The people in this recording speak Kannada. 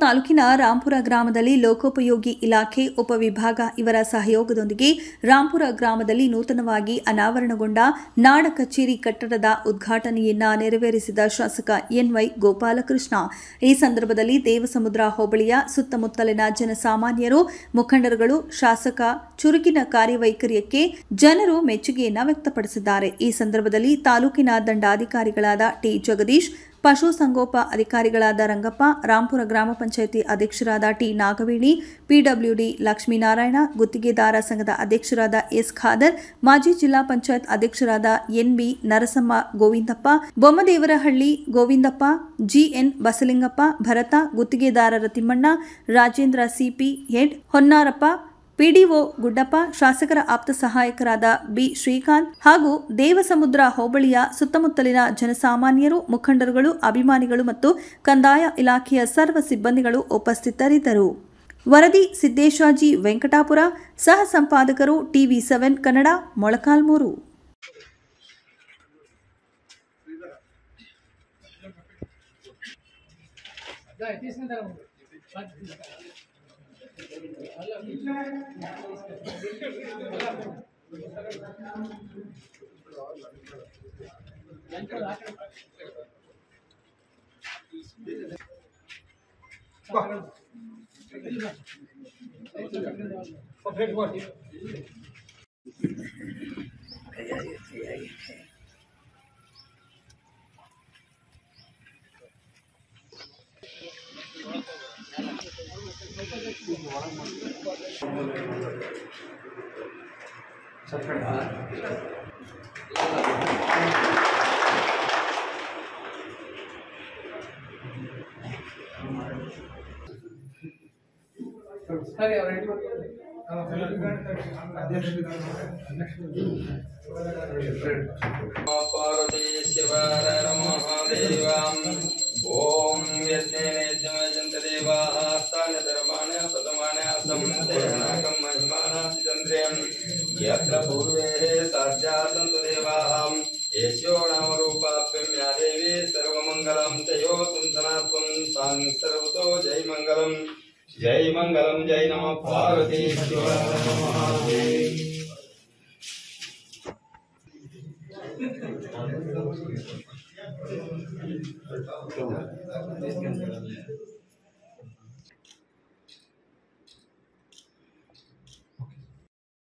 ತಾಲೂಕಿನ ರಾಂಪುರ ಗ್ರಾಮದಲ್ಲಿ ಲೋಕೋಪಯೋಗಿ ಇಲಾಖೆ ಉಪವಿಭಾಗ ಇವರ ಸಹಯೋಗದೊಂದಿಗೆ ರಾಂಪುರ ಗ್ರಾಮದಲ್ಲಿ ನೂತನವಾಗಿ ಅನಾವರಣಗೊಂಡ ನಾಡ ಕಚೇರಿ ಕಟ್ಟಡದ ಉದ್ಘಾಟನೆಯನ್ನ ನೆರವೇರಿಸಿದ ಶಾಸಕ ಎನ್ವೈ ಗೋಪಾಲಕೃಷ್ಣ. ಈ ಸಂದರ್ಭದಲ್ಲಿ ದೇವಸಮುದ್ರ ಹೋಬಳಿಯ ಸುತ್ತಮುತ್ತಲಿನ ಜನಸಾಮಾನ್ಯರು, ಮುಖಂಡರುಗಳು, ಶಾಸಕ ಚುರುಕಿನ ಕಾರ್ಯವೈಖರಿಯಕ್ಕೆ ಜನರು ಮೆಚ್ಚುಗೆಯನ್ನ ವ್ಯಕ್ತಪಡಿಸಿದ್ದಾರೆ. ಈ ಸಂದರ್ಭದಲ್ಲಿ ತಾಲೂಕಿನ ದಂಡಾಧಿಕಾರಿಗಳಾದ ಟಿ ಜಗದೀಶ್, ಪಶುಸಂಗೋಪ ಅಧಿಕಾರಿಗಳಾದ ರಂಗಪ್ಪ, ರಾಂಪುರ ಗ್ರಾಮ ಪಂಚಾಯಿತಿ ಅಧ್ಯಕ್ಷರಾದ ಟಿ ನಾಗವೇಣಿ, ಪಿಡಬ್ಲ್ಯೂಡಿ ಲಕ್ಷ್ಮೀನಾರಾಯಣ, ಗುತ್ತಿಗೆದಾರ ಸಂಘದ ಅಧ್ಯಕ್ಷರಾದ ಎಸ್ ಖಾದರ್, ಮಾಜಿ ಜಿಲ್ಲಾ ಪಂಚಾಯತ್ ಅಧ್ಯಕ್ಷರಾದ ಎನ್ಬಿ ನರಸಮ್ಮ ಗೋವಿಂದಪ್ಪ, ಬೊಮ್ಮದೇವರಹಳ್ಳಿ ಗೋವಿಂದಪ್ಪ, ಜಿಎನ್ ಬಸಲಿಂಗಪ್ಪ, ಭರತ, ಗುತ್ತಿಗೆದಾರರ Thimmanna, Rajendra CP head, Honnarappa, PDO Guddappa, ಶಾಸಕರ ಆಪ್ತ ಸಹಾಯಕರಾದ ಬಿ ಶ್ರೀಕಾಂತ್ ಹಾಗೂ ದೇವಸಮುದ್ರ ಹೋಬಳಿಯ ಸುತ್ತಮುತ್ತಲಿನ ಜನಸಾಮಾನ್ಯರು, ಮುಖಂಡರುಗಳು, ಅಭಿಮಾನಿಗಳು ಮತ್ತು ಕಂದಾಯ ಇಲಾಖೆಯ ಸರ್ವ ಸಿಬ್ಬಂದಿಗಳು ಉಪಸ್ಥಿತರಿದ್ದರು. ವರದಿ ಸಿದ್ದೇಶಾಜಿ ವೆಂಕಟಾಪುರ, ಸಹ ಸಂಪಾದಕರು ಟಿವಿ7 ಕನ್ನಡ, ಮೊಳಕಾಲ್ಮೂರು. ओम यज्ञेनेजमयजन्तदेवाः स्थानधर्माणः प्रथमाणः संतेनाकं महिमानः चन्द्रेयं यत्र पूर्वेः साध्या सन्तु देवाः येष्यो नामरूपाप्यं या देवी सर्वमङ्गलं तयो तुन्तनात्वं सां सर्वतो जय मङ्गलं जय नमः पार्वती शिवाय नमः।